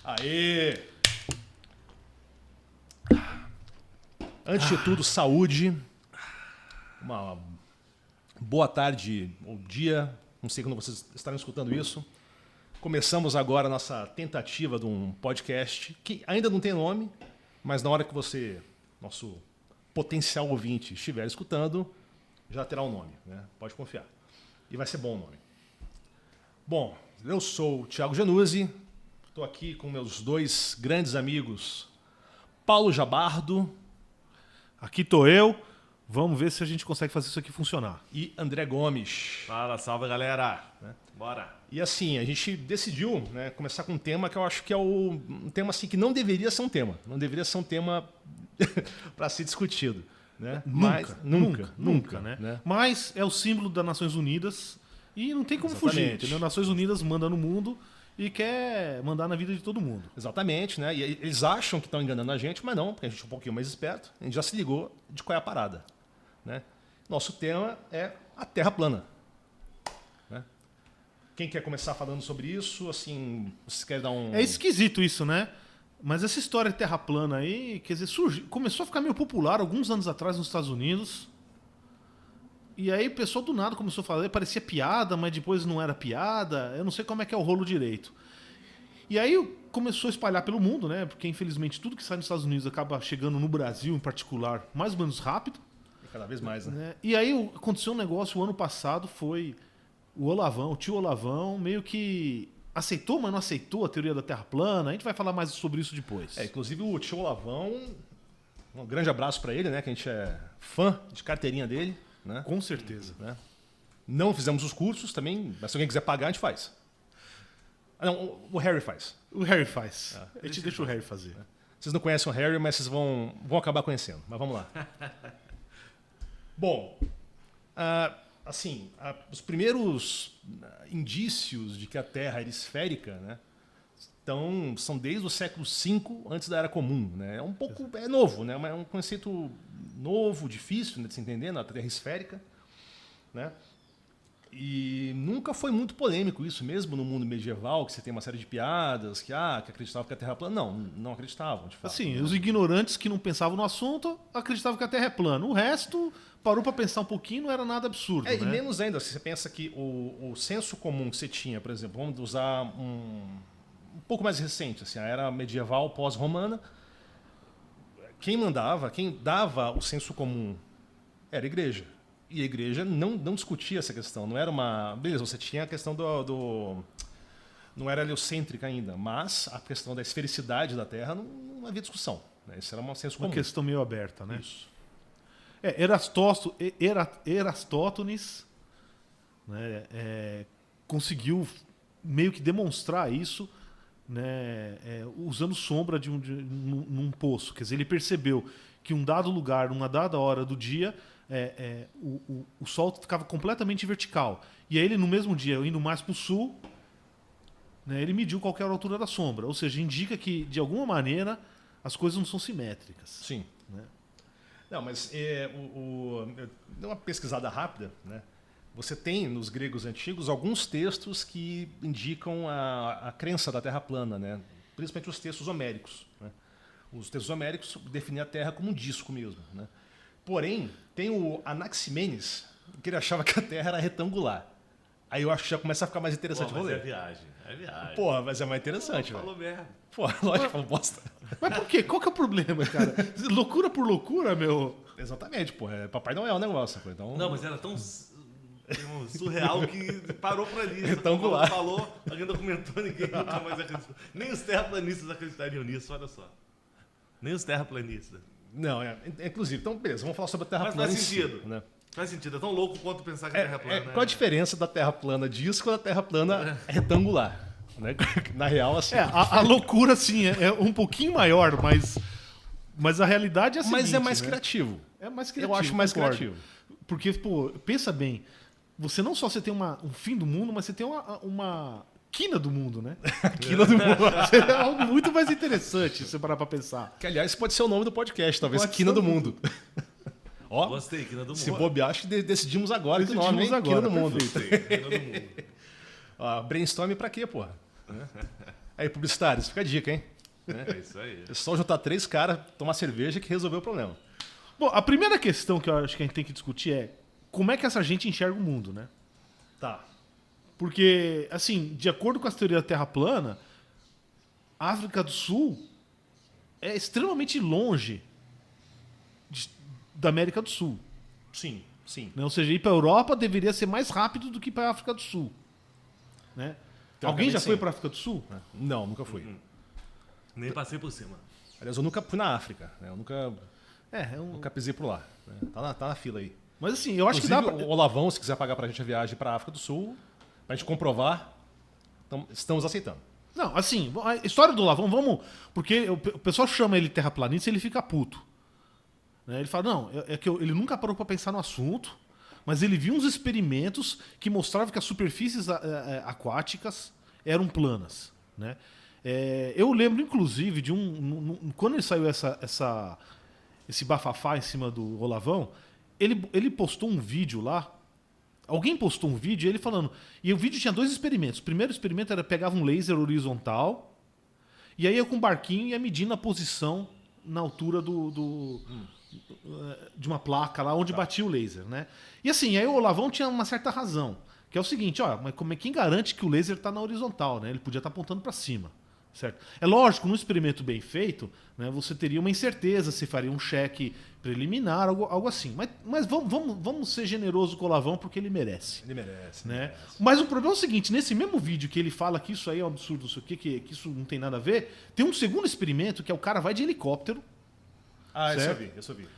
Aê! Antes de tudo, saúde. Uma boa tarde ou dia. Não sei quando vocês estarão escutando isso. Começamos agora a nossa tentativa de um podcast que ainda não tem nome, mas na hora que você, nosso potencial ouvinte, estiver escutando, já terá um nome, né? Pode confiar. E vai ser bom o nome. Bom, eu sou o Thiago Januzzi, estou aqui com meus dois grandes amigos, Paulo Jabardo. Aqui tô eu. Vamos ver se a gente consegue fazer isso aqui funcionar. E André Gomes. Fala, salve galera. Bora. E assim, a gente decidiu, né, começar com um tema que eu acho que é um tema assim, que não deveria ser um tema. Não deveria ser um tema para ser discutido. Né? Nunca, né? Mas é o símbolo das Nações Unidas e não tem como fugir. Entendeu? Nações Unidas manda no mundo e quer mandar na vida de todo mundo. Exatamente, né? E eles acham que estão enganando a gente, mas não, porque a gente é um pouquinho mais esperto. A gente já se ligou de qual é a parada. Né? Nosso tema é a Terra plana. Né? Quem quer começar falando sobre isso? Assim, vocês querem dar um... É esquisito isso, né? Mas essa história de Terra plana aí, quer dizer, começou a ficar meio popular alguns anos atrás nos Estados Unidos. E aí o pessoal do nada começou a falar, parecia piada, mas depois não era piada. Eu não sei como é que é o rolo direito. E aí começou a espalhar pelo mundo, né? Porque infelizmente tudo que sai nos Estados Unidos acaba chegando no Brasil, em particular, mais ou menos rápido. Cada vez mais, né? E aí aconteceu um negócio, o ano passado foi o tio Olavão, meio que aceitou, mas não aceitou a teoria da Terra plana. A gente vai falar mais sobre isso depois. Inclusive o tio Olavão, um grande abraço para ele, né? Que a gente é fã de carteirinha dele. Né? Com certeza. Né? Não fizemos os cursos também, mas se alguém quiser pagar, a gente faz. Não, o Harry faz. O Harry faz. A gente deixa o Harry fazer. Vocês não conhecem o Harry, mas vocês vão acabar conhecendo. Mas vamos lá. Bom, os primeiros indícios de que a Terra era esférica, né, são desde o século V antes da Era Comum. Né? É novo, né? É um conceito novo, difícil, né, de se entender, na Terra esférica. Né? E nunca foi muito polêmico isso, mesmo no mundo medieval, que você tem uma série de piadas, que acreditavam que a Terra é plana. Não acreditavam, de fato. Assim, os ignorantes que não pensavam no assunto acreditavam que a Terra é plana. O resto parou para pensar um pouquinho, não era nada absurdo. E menos ainda, se você pensa que o senso comum que você tinha, por exemplo, vamos usar um pouco mais recente, assim, a era medieval pós-romana, quem dava o senso comum era a igreja. E a igreja não discutia essa questão. Não era uma... Beleza, você tinha a questão não era heliocêntrica ainda, mas a questão da esfericidade da Terra não havia discussão. Né? Isso era um senso comum. Uma questão meio aberta, né? Isso. Eratosthenes, né, conseguiu meio que demonstrar isso, né, usando sombra num poço. Quer dizer, ele percebeu que um dado lugar, uma dada hora do dia, o Sol ficava completamente vertical. E aí ele, no mesmo dia, indo mais para o sul, né, ele mediu qual que era a altura da sombra. Ou seja, indica que, de alguma maneira, as coisas não são simétricas. Sim. Né? Não, mas eu dei uma pesquisada rápida, né? Você tem nos gregos antigos alguns textos que indicam a crença da Terra plana, né? Principalmente os textos homéricos. Né? Os textos homéricos definiam a Terra como um disco mesmo. Né? Porém, tem o Anaximenes, que ele achava que a Terra era retangular. Aí eu acho que já começa a ficar mais interessante o rolê. É viagem. Porra, mas é mais interessante, velho. Falou merda. Porra, lógico que falou bosta. Mas por quê? Qual que é o problema, cara? Loucura por loucura, meu? Exatamente, porra. É Papai Noel o negócio. Então... Não, mas era tão surreal que parou por ali. Retangular. Falou, alguém documentou, ninguém nunca mais acreditou. Nem os terraplanistas acreditariam nisso, olha só. Nem os terraplanistas. Não, inclusive, então beleza, vamos falar sobre a Terra plana. Mas faz sentido. Né? Faz sentido, é tão louco quanto pensar que a Terra é plana. Qual a diferença da Terra plana disco da Terra plana retangular? Né? Na real, assim. A loucura, sim, é um pouquinho maior, mas a realidade é a seguinte, mas é mais né? criativo. É mais criativo. Eu acho mais criativo. Porque, pô, pensa bem, você não só tem um fim do mundo, mas você tem uma quina do mundo, né? Quina do mundo. É algo muito mais interessante, se você parar pra pensar. Que, aliás, pode ser o nome do podcast, talvez Quina do Mundo. Ó, gostei, Quina do Mundo. Se bobear, acho que decidimos agora que o nome é Quina do Mundo. Quina do Mundo. Brainstorm pra quê, porra? Aí, publicitários, fica a dica, hein? É isso aí. É só juntar 3 caras, tomar cerveja que resolveu o problema. Bom, a primeira questão que eu acho que a gente tem que discutir é como é que essa gente enxerga o mundo, né? Tá. Porque, assim, de acordo com as teorias da Terra plana, a África do Sul é extremamente longe da América do Sul. Sim, sim. Né? Ou seja, ir para a Europa deveria ser mais rápido do que para a África do Sul. Né? Alguém já foi sim. para a África do Sul? Não, nunca fui. Nem passei por cima. Aliás, eu nunca fui na África. Né? Eu É um... nunca pisei por lá. Né? Tá na fila aí. Mas assim, eu acho Inclusive, que dá pra... o Olavão, se quiser pagar pra gente a viagem pra África do Sul, pra gente comprovar, estamos aceitando. Não, assim, a história do Lavão, vamos... Porque o pessoal chama ele terraplanista e ele fica puto. Né? Ele fala, não, é que ele nunca parou para pensar no assunto, mas ele viu uns experimentos que mostravam que as superfícies aquáticas eram planas. Né? Eu lembro, inclusive, de quando ele saiu esse bafafá em cima do Olavão, ele postou um vídeo lá. Alguém postou um vídeo, ele falando. E o vídeo tinha 2 experimentos. O primeiro experimento era pegava um laser horizontal, e aí eu com um barquinho ia medindo a posição na altura de uma placa lá onde batia o laser, né? E assim, aí o Olavão tinha uma certa razão, que é o seguinte, ó, mas quem garante que o laser está na horizontal, né? Ele podia estar apontando para cima, certo? É lógico, num experimento bem feito, né, você teria uma incerteza, você faria um cheque preliminar, algo assim. Mas vamos ser generosos com o Olavão porque ele merece. Ele merece. Né? Ele merece. Mas o problema é o seguinte, nesse mesmo vídeo que ele fala que isso aí é um absurdo, não sei o quê, que isso não tem nada a ver, tem um segundo experimento que é o cara vai de helicóptero Ah, certo? isso eu vi.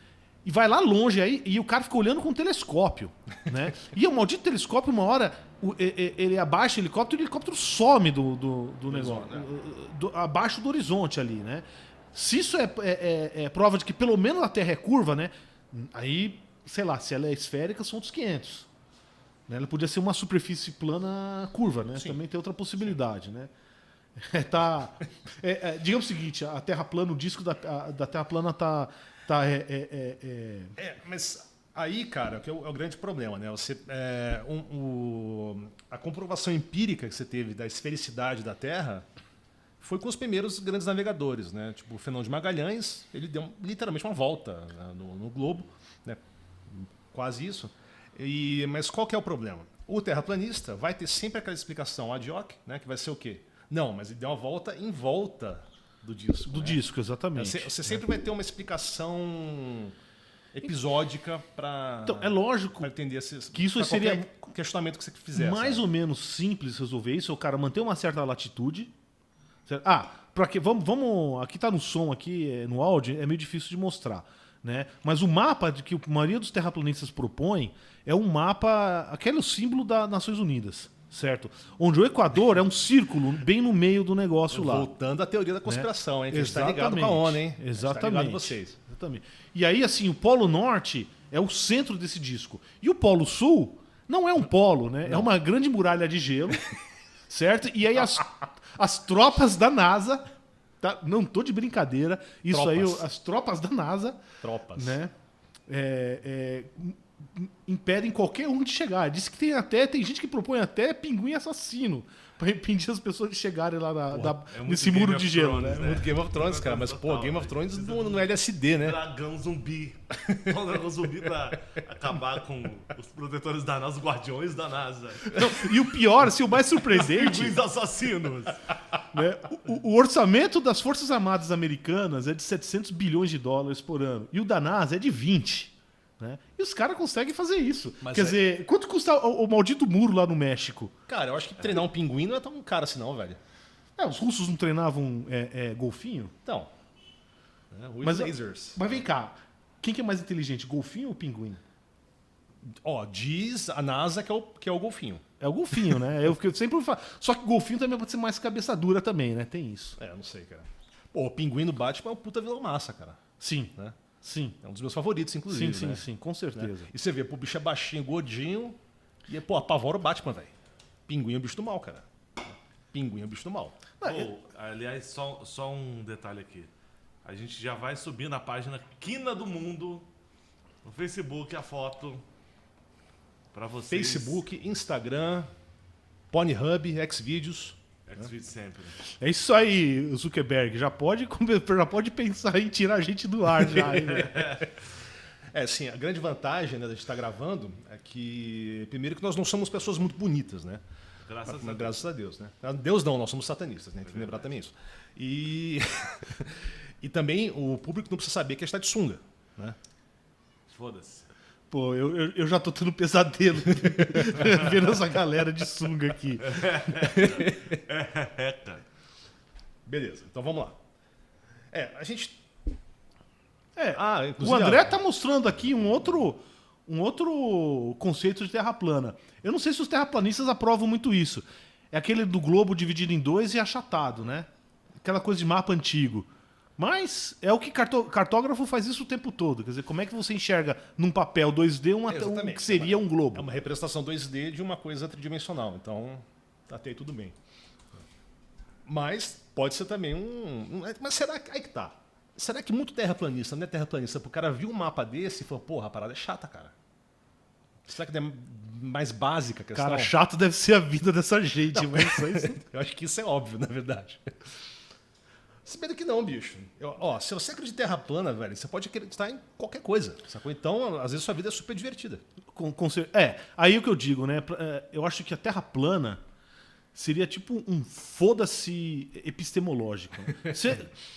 e vai lá longe aí e o cara fica olhando com um telescópio, né? E o maldito telescópio, uma hora, ele abaixa o helicóptero some do negócio, abaixo do horizonte ali, né? Se isso é prova de que pelo menos a Terra é curva, né? Aí, sei lá, se ela é esférica, são outros 500. Né? Ela podia ser uma superfície plana curva, né? Sim. Também tem outra possibilidade, né? Digamos o seguinte, a Terra plana, o disco da Terra plana Mas aí, cara, que é o grande problema, né? A comprovação empírica que você teve da esfericidade da Terra foi com os primeiros grandes navegadores, né? Tipo, o Fernão de Magalhães, ele deu literalmente uma volta, né, no globo, né? Quase isso. Mas qual que é o problema? O terraplanista vai ter sempre aquela explicação ad hoc, né? Que vai ser o quê? Não, mas ele deu uma volta em volta do disco. do né? disco, exatamente. Você sempre vai ter uma explicação episódica para Então, é lógico entender que isso pra seria qualquer questionamento que você fizer. mais sabe? ou menos simples resolver isso, é o cara manter uma certa latitude. Certo? Para que vamos, aqui tá no som aqui, no áudio, é meio difícil de mostrar, né? Mas o mapa de que a maioria dos terraplanistas propõe é um mapa, aquele é o símbolo das Nações Unidas, certo? Onde o Equador é um círculo bem no meio do negócio lá. Voltando à teoria da conspiração, hein? Que a gente tá ligado Exatamente. com a ONU, hein? A gente tá Exatamente. ligado com vocês. Exatamente. E aí, assim, o Polo Norte é o centro desse disco. E o Polo Sul não é um polo, né? É uma grande muralha de gelo, certo? E aí as tropas da NASA, tá? Não tô de brincadeira, isso Tropas. aí, as tropas da NASA, Tropas. né? Impedem qualquer um de chegar. Diz que tem gente que propõe até pinguim assassino para impedir as pessoas de chegarem lá muito nesse Game muro of de gelo, Thrones, né? Muito Game of Thrones, cara. Mas, pô, Game of Thrones no LSD, né? Dragão zumbi. Um dragão zumbi pra acabar com os protetores da NASA, os guardiões da NASA. Não, e o pior, assim, o mais surpreendente, Pinguins assassinos. né? O orçamento das Forças Armadas Americanas é de 700 bilhões de dólares por ano. E o da NASA é de 20. Né? E os caras conseguem fazer isso. Mas Quer dizer, quanto custa o maldito muro lá no México? Cara, eu acho que treinar um pinguim não é tão caro assim, não, velho. Os russos não treinavam golfinho? Então. Os Mas- lasers. Mas vem cá, quem que é mais inteligente, golfinho ou pinguim? Ó, diz a NASA que é o golfinho. É o golfinho, né? Eu sempre falo. Só que o golfinho também pode ser mais cabeça dura também, né? Tem isso. Eu não sei, cara. Pô, o pinguim no Batman é um puta vilão massa, cara. Sim, Né? sim. É um dos meus favoritos, inclusive. Sim, né? sim, com certeza. E você vê, pô, o bicho é baixinho, gordinho. E, pô, apavora o Batman, velho. Pinguim é o bicho do mal, cara. Pinguim é o bicho do mal. Pô, aliás, só um detalhe aqui. A gente já vai subir na página Quina do Mundo, no Facebook, a foto pra vocês. Facebook, Instagram, Pornhub, Xvideos. X-Fit sempre. É isso aí, Zuckerberg. Já pode pensar em tirar a gente do ar já. Hein, Sim, a grande vantagem, né, da gente estar gravando é que, primeiro, que nós não somos pessoas muito bonitas, né? Graças a Deus, né? Deus não, nós somos satanistas, né? Tem que lembrar também isso. E, e também o público não precisa saber que a gente está de sunga, né? Foda-se. Pô, eu já tô tendo pesadelo vendo essa galera de sunga aqui. Cara. Beleza, então vamos lá. A gente... O inclusive, André tá mostrando aqui um outro conceito de terra plana. Eu não sei se os terraplanistas aprovam muito isso. É aquele do globo dividido em dois e achatado, né? Aquela coisa de mapa antigo. Mas é o que cartógrafo faz isso o tempo todo. Quer dizer, como é que você enxerga num papel 2D o que seria um globo? É uma representação 2D de uma coisa tridimensional. Então, até aí tudo bem. Mas pode ser também Mas será que... Aí que tá. Será que muito terraplanista não é terraplanista? Porque o cara viu um mapa desse e falou, porra, a parada é chata, cara. Será que é mais básica a questão? Cara, chato deve ser a vida dessa gente. Mas eu acho que isso é óbvio, na verdade. Se bem que não, bicho. Se você acredita em terra plana, velho, você pode acreditar em qualquer coisa, sacou? Então, às vezes, sua vida é super divertida. Aí o que eu digo, né? Eu acho que a terra plana seria tipo um foda-se epistemológico.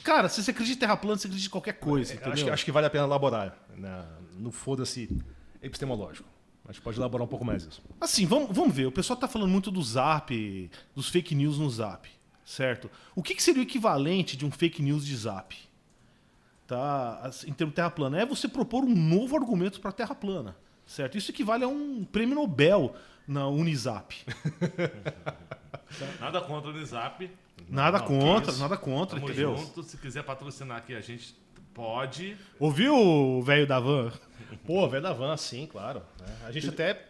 Cara, se você acredita em terra plana, você acredita em qualquer coisa, entendeu? Acho que vale a pena elaborar, né, no foda-se epistemológico. A gente pode elaborar um pouco mais isso. Assim, vamos ver. O pessoal tá falando muito do Zap, dos fake news no Zap. Certo? O que seria o equivalente de um fake news de Zap? Tá? Em termos de terra plana. É você propor um novo argumento para a terra plana. Certo? Isso equivale a um prêmio Nobel na Unisap. Nada contra o Unisap. Nada contra, Tamo entendeu? junto. Se quiser patrocinar aqui, a gente pode. Ouviu o velho da van? Pô, velho da van, sim, claro. A gente até...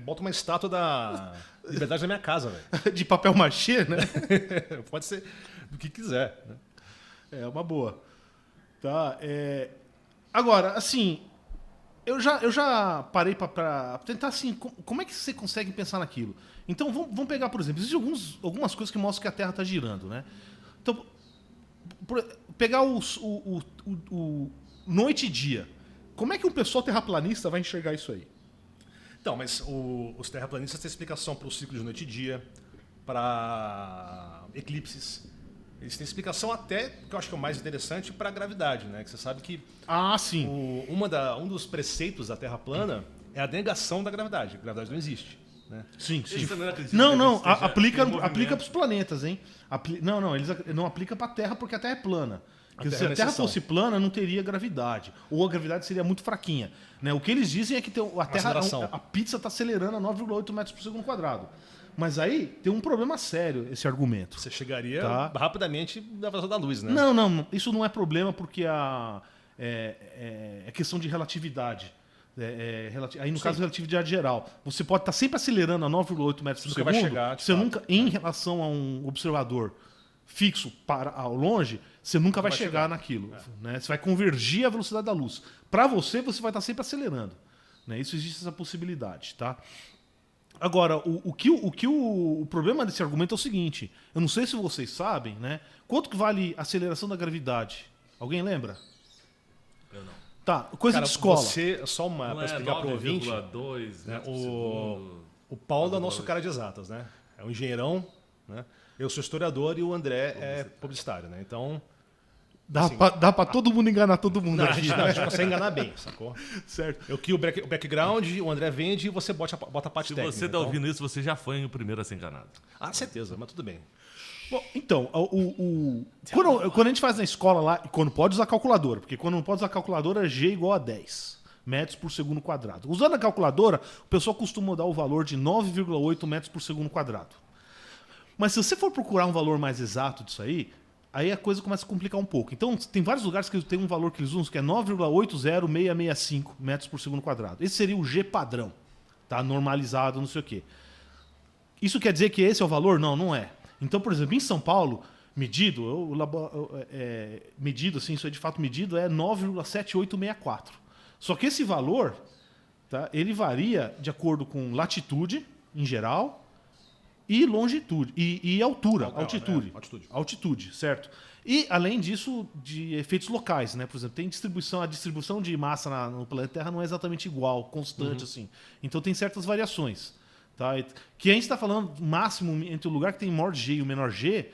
bota uma estátua da liberdade na minha casa, velho. De papel machê, né? Pode ser do que quiser. Né? É uma boa. Tá, Agora, assim, eu já parei para tentar, assim, como é que você consegue pensar naquilo? Então, vamos pegar, por exemplo, existem algumas coisas que mostram que a Terra está girando, né? Então, pegar o noite e dia. Como é que um pessoal terraplanista vai enxergar isso aí? Então, mas os terraplanistas têm explicação para o ciclo de noite e dia, para eclipses. Eles têm explicação até, que eu acho que é o mais interessante, para a gravidade, né? Que você sabe que sim. Um dos preceitos da Terra plana é a negação da gravidade. A gravidade não existe. Né? Sim. Não, aplica para os planetas, hein? Eles não aplicam para a Terra porque a Terra é plana. Se a Terra fosse plana, não teria gravidade. Ou a gravidade seria muito fraquinha. Né? O que eles dizem é que a pizza está acelerando a 9,8 metros por segundo quadrado. Mas aí tem um problema sério esse argumento. Você chegaria rapidamente na velocidade da luz, né? Não. Isso não é problema porque é questão de relatividade. Aí, no caso, relatividade geral. Você pode estar sempre acelerando a 9,8 metros por segundo. Vai chegar, você nunca, em relação a um observador fixo ao longe, você nunca vai chegar naquilo. Né? Você vai convergir a velocidade da luz. Para você vai estar sempre acelerando. Né? Isso existe essa possibilidade. Tá? Agora, o problema desse argumento é o seguinte. Eu não sei se vocês sabem, né? Quanto que vale a aceleração da gravidade? Alguém lembra? Eu não. Tá, coisa de escola. Só para explicar para o ouvinte. 9,2 né? metros por segundo. O Paulo é nosso cara de exatas, né? É um engenheirão, né? Eu sou historiador e o André é publicitário, né? Então... Dá pra todo mundo enganar todo mundo. A gente consegue enganar bem, sacou? Certo. Eu crio o background, o André vende e você bota a parte Se técnica. você tá ouvindo isso, você já foi o primeiro a ser enganado. Certeza, mas tudo bem. Bom, então, quando a gente faz na escola lá, e quando pode usar calculadora, porque quando não pode usar calculadora, G igual a 10 metros por segundo quadrado. Usando a calculadora, o pessoal costuma dar o valor de 9,8 metros por segundo quadrado. Mas se você for procurar um valor mais exato disso aí a coisa começa a complicar um pouco. Então, tem vários lugares que tem um valor que eles usam, que é 9,80665 metros por segundo quadrado. Esse seria o G padrão, tá? Normalizado, não sei o quê. Isso quer dizer que esse é o valor? Não, não é. Então, por exemplo, em São Paulo, medido, assim, isso é de fato medido, é 9,7864. Só que esse valor, tá, ele varia de acordo com latitude, em geral, e longitude, e altura, Altitude. altitude, certo? E, além disso, de efeitos locais, né? Por exemplo, tem a distribuição de massa no planeta Terra não é exatamente igual, constante, assim. Então tem certas variações. Tá? Que a gente está falando máximo entre o lugar que tem maior G e o menor G,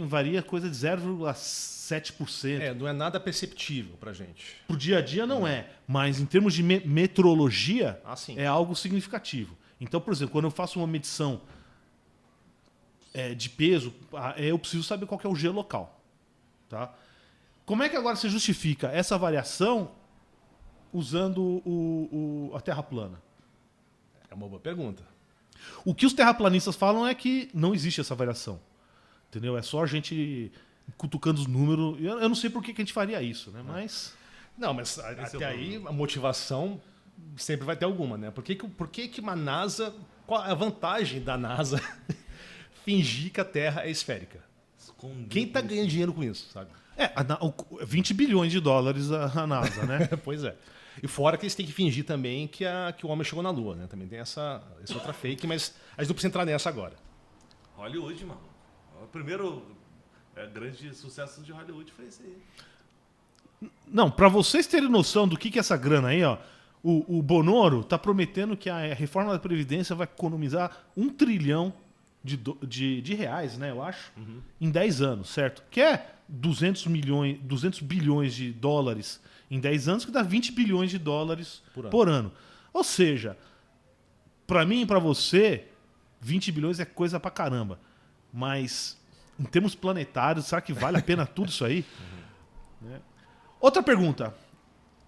varia coisa de 0,7%. Não é nada perceptível pra gente. Pro dia a dia não é, mas em termos de meteorologia Sim. é algo significativo. Então, por exemplo, quando eu faço uma medição de peso, eu preciso saber qual que é o G local. Tá? Como é que agora você justifica essa variação usando a Terra plana? É uma boa pergunta. O que os terraplanistas falam é que não existe essa variação. Entendeu? É só a gente cutucando os números. Eu não sei por que a gente faria isso, né? Mas. Não, mas até aí a motivação sempre vai ter alguma, né? Por que uma NASA. Qual a vantagem da NASA fingir que a Terra é esférica? Quem está ganhando dinheiro com isso, sabe? 20 bilhões de dólares a NASA, né? Pois é. E fora que eles têm que fingir também que o homem chegou na Lua, né? Também tem essa outra fake, mas a gente não precisa entrar nessa agora. Hollywood, mano. O primeiro grande sucesso de Hollywood foi esse aí. Não, para vocês terem noção do que é essa grana aí, ó, o Bonoro tá prometendo que a reforma da Previdência vai economizar 1 trilhão de reais, né, eu acho, em 10 anos, certo? Que é 200 bilhões de dólares em 10 anos, que dá 20 bilhões de dólares por ano. Ou seja, para mim e para você, 20 bilhões é coisa pra caramba. Mas, em termos planetários, será que vale a pena tudo isso aí? Né? Outra pergunta.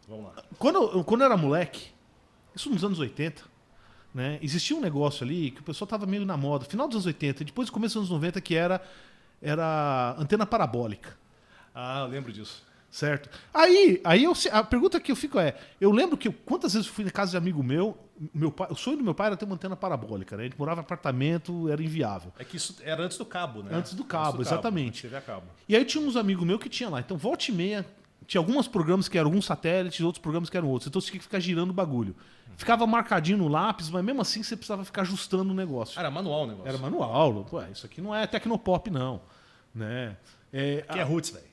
Vamos lá. Quando eu era moleque, isso nos anos 80, né, existia um negócio ali que o pessoal tava meio na moda, final dos anos 80 e depois do começo dos anos 90, que era antena parabólica. Eu lembro disso. Certo? A pergunta que eu fico eu lembro que quantas vezes eu fui na casa de amigo meu pai, o sonho do meu pai era ter uma antena parabólica, né? A gente morava em apartamento, era inviável. É que isso era antes do cabo, né? Antes do cabo, exatamente. TV a cabo. E aí tinha uns amigos meus que tinha lá. Então, volta e meia, tinha alguns programas que eram alguns satélites, outros programas que eram outros. Então você tinha que ficar girando o bagulho. Ficava marcadinho no lápis, mas mesmo assim você precisava ficar ajustando o negócio. Era manual o negócio. Era manual. Pô, isso aqui não é tecnopop, não. Né? Que é roots, velho.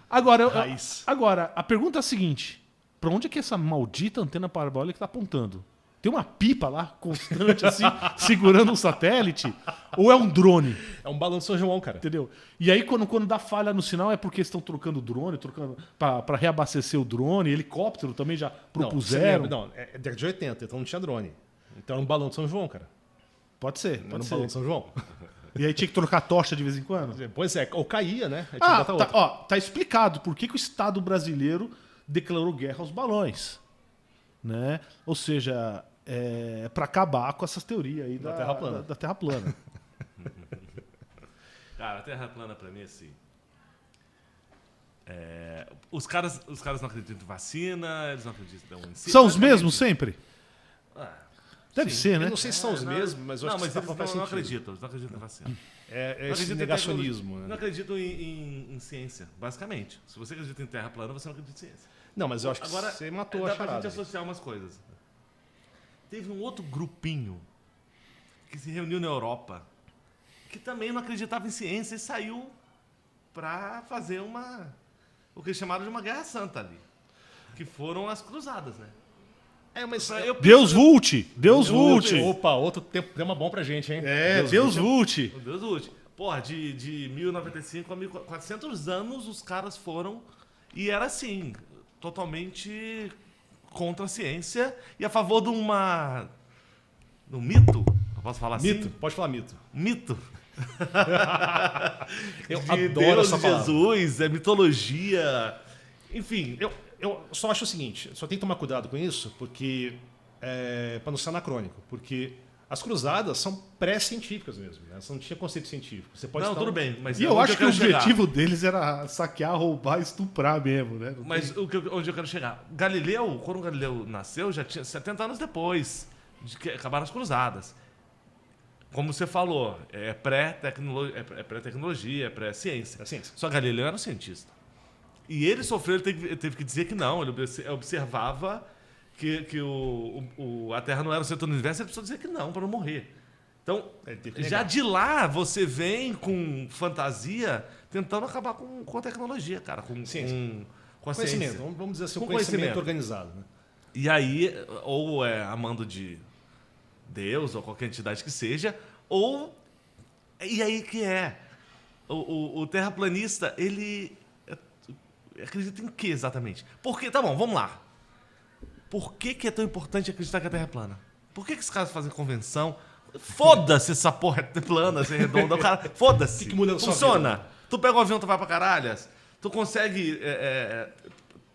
Agora, a pergunta é a seguinte: pra onde é que essa maldita antena parabólica tá apontando? Tem uma pipa lá, constante, assim, segurando um satélite? Ou é um drone? É um balão de São João, cara. Entendeu? E aí, quando dá falha no sinal, é porque estão trocando o drone, pra reabastecer o drone, helicóptero também já propuseram. É década de 80, então não tinha drone. Então era um balão de São João, cara. Pode ser. Era um balão de São João. E aí tinha que trocar a tocha de vez em quando? Pois é, ou caía, né? Tá explicado por que o Estado brasileiro declarou guerra aos balões. Né? Ou seja, para acabar com essas teorias aí da Terra plana. Cara, a Terra plana pra mim, assim... Os caras não acreditam em vacina, eles não acreditam em... São os mesmos sempre? Deve ser, né? Eu não sei se são os mesmos, mas eu acho que eles não acreditam na vacina. Esse negacionismo. Não acreditam em ciência, basicamente. Se você acredita em Terra plana, você não acredita em ciência. Não, mas eu acho que você matou a charada. Dá pra gente associar umas coisas. Teve um outro grupinho que se reuniu na Europa que também não acreditava em ciência e saiu pra fazer o que eles chamaram de uma guerra santa ali. Que foram as cruzadas, né? Mas Deus Vult! Deus Vult! Opa, outro tema bom pra gente, hein? Deus Vult! Deus Vult. Porra, de 1095 a 1400 anos os caras foram e era assim, totalmente contra a ciência e a favor de um mito. Eu posso falar assim? Mito, pode falar mito. Mito. Eu de adoro Deus, essa palavra. Jesus, mitologia. Enfim, eu só acho o seguinte, só tem que tomar cuidado com isso, porque para não ser anacrônico, porque as cruzadas são pré-científicas mesmo, né? Você não tinha conceito científico. Você pode tudo bem, mas e eu acho que o objetivo deles era saquear, roubar, estuprar mesmo, né? Mas onde eu quero chegar? Galileu, quando o Galileu nasceu, já tinha 70 anos depois de que acabaram as cruzadas. Como você falou, é pré-tecnologia, é pré-ciência. É ciência. Só Galileu era um cientista. E ele sofreu, ele teve que dizer que não. Ele observava que a Terra não era o centro do universo, ele precisou dizer que não, para não morrer. Então, Ele teve que já negar. de lá você vem com fantasia tentando acabar com a tecnologia, cara, com a ciência. Conhecimento, vamos dizer assim, Com um conhecimento conhecimento. organizado. Né? E aí, ou é amando de Deus ou qualquer entidade que seja, ou. E aí que é? O terraplanista, ele acredita em quê exatamente? Porque, tá bom, vamos lá. Por que é tão importante acreditar que a Terra é plana? Por que esses caras fazem convenção? Foda-se essa porra é plana, ser redonda. O cara, foda-se. O que muda na sua Funciona. vida? Tu pega um avião, tu vai pra caralhas. Tu consegue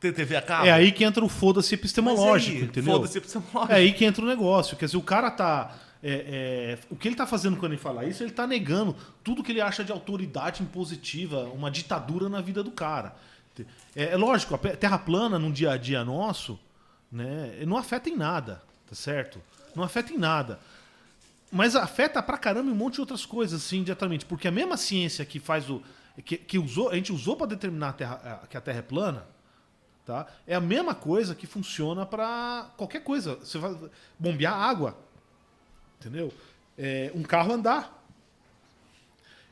ter TV a cabo. É aí que entra o foda-se Mas epistemológico, aí, entendeu? Foda-se epistemológico. É aí que entra o negócio. Quer dizer, o cara tá. O que ele tá fazendo quando ele fala isso, ele tá negando tudo que ele acha de autoridade impositiva, uma ditadura na vida do cara. É lógico, a Terra plana no dia a dia nosso, né, não afeta em nada, tá certo? Não afeta em nada. Mas afeta pra caramba em um monte de outras coisas, assim, diretamente. Porque a mesma ciência que faz o. A gente usou pra determinar que a Terra é plana, tá? É a mesma coisa que funciona pra qualquer coisa. Você vai bombear água, entendeu? Um carro andar.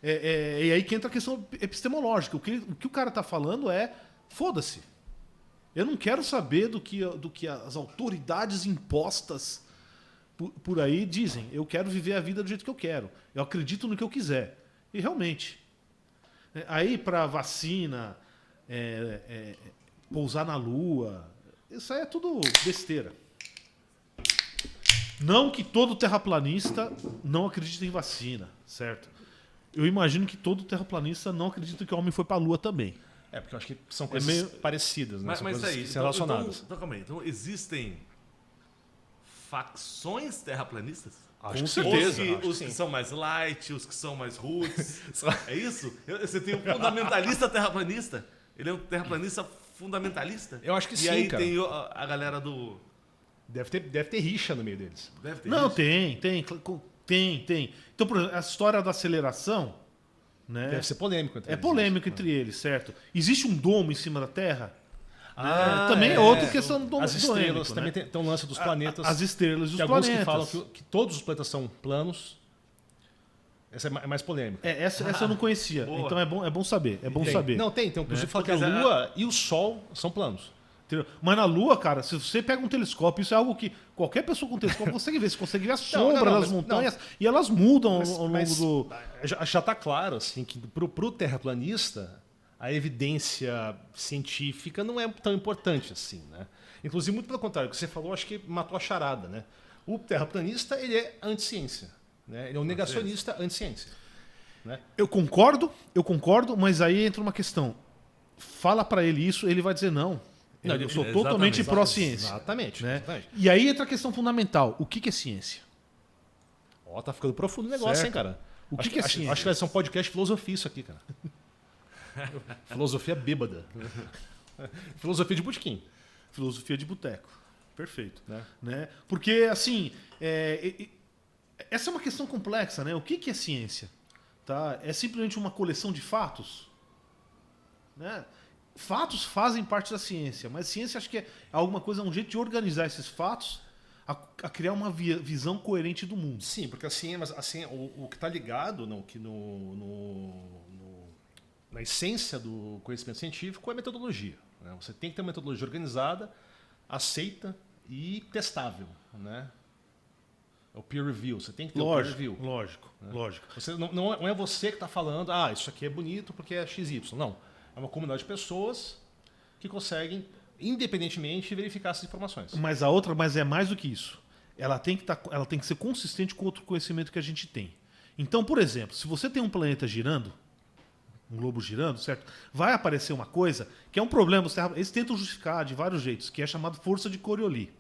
E aí que entra a questão epistemológica. O que o cara tá falando é: foda-se. Eu não quero saber do que as autoridades impostas por aí dizem. Eu quero viver a vida do jeito que eu quero. Eu acredito no que eu quiser. E realmente. Aí para vacina, pousar na Lua, isso aí é tudo besteira. Não que todo terraplanista não acredite em vacina, certo? Eu imagino que todo terraplanista não acredita que o homem foi para a Lua também. Porque eu acho que são coisas meio- parecidas, né? Mas São isso coisas aí, que se relacionadas. então, calma aí. Então existem facções terraplanistas? Acho Com que sim. certeza. Os, que, Acho que os sim. que são mais light, os que são mais roots. É isso? Você tem um fundamentalista terraplanista? Ele é um terraplanista fundamentalista? Eu acho que e sim, aí cara. tem a galera do... Deve ter rixa no meio deles. Deve ter Não, isso. tem. Então, por exemplo, a história da aceleração, né? Deve ser polêmico entre É eles. polêmico entre eles, certo? Existe um domo em cima da Terra? Ah, também é outra questão do As estrelas polêmico, também né? tem um lance dos planetas. As estrelas e os tem alguns planetas. que falam que todos os planetas são planos. Essa é mais polêmica. Essa eu não conhecia. Boa. Então é bom saber. É bom Tem. saber. Não, tem. Inclusive fala que a Porque Lua e o Sol são planos. Entendeu? Mas na Lua, cara, se você pega um telescópio, isso é algo que qualquer pessoa com telescópio consegue ver. Você consegue ver a sombra das mas- montanhas e elas mudam ao longo Mas do. já está claro assim, que pro terraplanista a evidência científica não é tão importante assim. Né? Inclusive, muito pelo contrário, o que você falou, acho que matou a charada. Né? O terraplanista ele é anti-ciência. Né? Ele é um negacionista anti-ciência. Né? Eu concordo, mas aí entra uma questão. Fala pra ele isso, ele vai dizer não. Não, Eu sou exatamente, totalmente pró-ciência. Exatamente. Né? Exatamente. E aí entra a questão fundamental. O que é ciência? Ó, tá ficando profundo o negócio, Certo. hein, cara? O acho que é acho, ciência? acho que vai ser um podcast de filosofia isso aqui, cara. Filosofia bêbada. Filosofia de botequim. Filosofia de boteco. Perfeito. Né? Porque, assim, essa é uma questão complexa, né? O que é ciência? Tá? É simplesmente uma coleção de fatos? Né? Fatos fazem parte da ciência, mas ciência acho que é alguma coisa, um jeito de organizar esses fatos a criar uma visão coerente do mundo. Sim, porque assim, o que está ligado na essência do conhecimento científico é a metodologia. Né? Você tem que ter uma metodologia organizada, aceita e testável. Né? É o peer review. Você tem que ter o peer review. Lógico. Você, não é você que está falando, isso aqui é bonito porque é XY. Não. É uma comunidade de pessoas que conseguem, independentemente, verificar essas informações. Mas é mais do que isso. Ela tem que ser consistente com outro conhecimento que a gente tem. Então, por exemplo, se você tem um planeta girando, um globo girando, certo? Vai aparecer uma coisa que é um problema. Eles tentam justificar de vários jeitos, que é chamado força de Coriolis.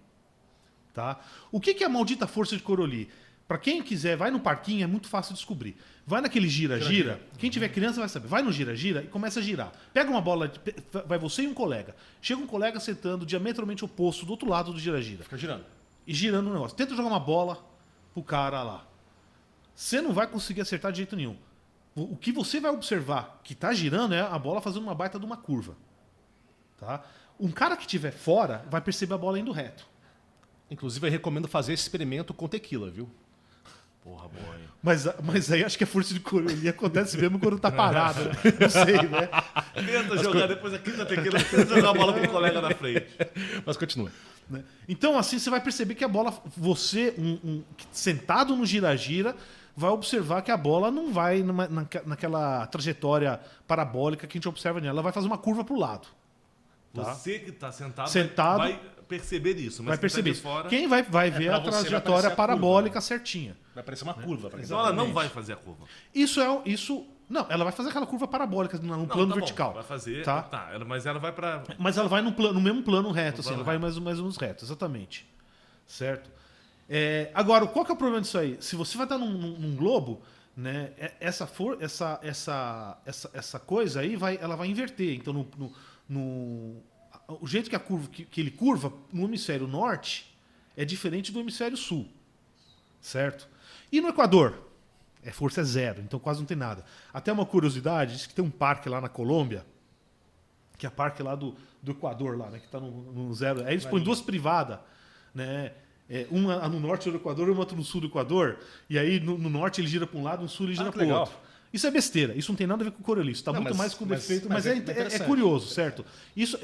Tá? O que é a maldita força de Coriolis? Para quem quiser, vai no parquinho, é muito fácil de descobrir. Vai naquele gira-gira. Quem tiver criança vai saber. Vai no gira-gira e começa a girar. Pega uma bola, vai você e um colega. Chega um colega sentando diametralmente oposto do outro lado do gira-gira. Fica girando. E girando o negócio. Tenta jogar uma bola pro cara lá. Você não vai conseguir acertar de jeito nenhum. O que você vai observar que tá girando é a bola fazendo uma baita de uma curva. Tá? Um cara que estiver fora vai perceber a bola indo reto. Inclusive, eu recomendo fazer esse experimento com tequila, viu? Porra, boa, hein? Mas aí acho que a força de Coriolis acontece mesmo quando tá parado, né? Não sei, né? Tenta jogar depois da quinta tequila, tenta jogar a bola pro colega na frente. Mas continua. Né? Então, assim, você vai perceber que a bola, você, sentado no gira-gira, vai observar que a bola não vai naquela trajetória parabólica que a gente observa nela. Ela vai fazer uma curva para o lado. Tá? Você que tá Sentado vai perceber isso, mas vai perceber quem tá de fora... Quem vai ver pra a você vai trajetória aparecer a parabólica curva. certinha. Vai parecer uma curva. pra quem Então tá ela não vendo. vai fazer a curva. Isso. Não, ela vai fazer aquela curva parabólica no Não, plano tá bom, vertical. vai fazer... Tá? Tá, mas ela vai pra... Mas ela vai no mesmo plano reto, assim, plano ela vai mais ou menos reto, exatamente. Certo? Agora, qual que é o problema disso aí? Se você vai estar num globo, né, essa coisa aí ela vai inverter. Então, o jeito que a curva que ele curva no hemisfério norte é diferente do hemisfério sul. Certo? E no Equador? Força é zero, então quase não tem nada. Até uma curiosidade, diz que tem um parque lá na Colômbia, que é o parque lá do Equador, lá, né, que está no zero. Aí eles põem duas privadas, né? Uma no norte do Equador e uma no sul do Equador. E aí no norte ele gira para um lado, no sul ele gira para o legal. outro. Isso é besteira, isso não tem nada a ver com o Coriolis, está muito mais com o defeito, mas é interessante. curioso, certo?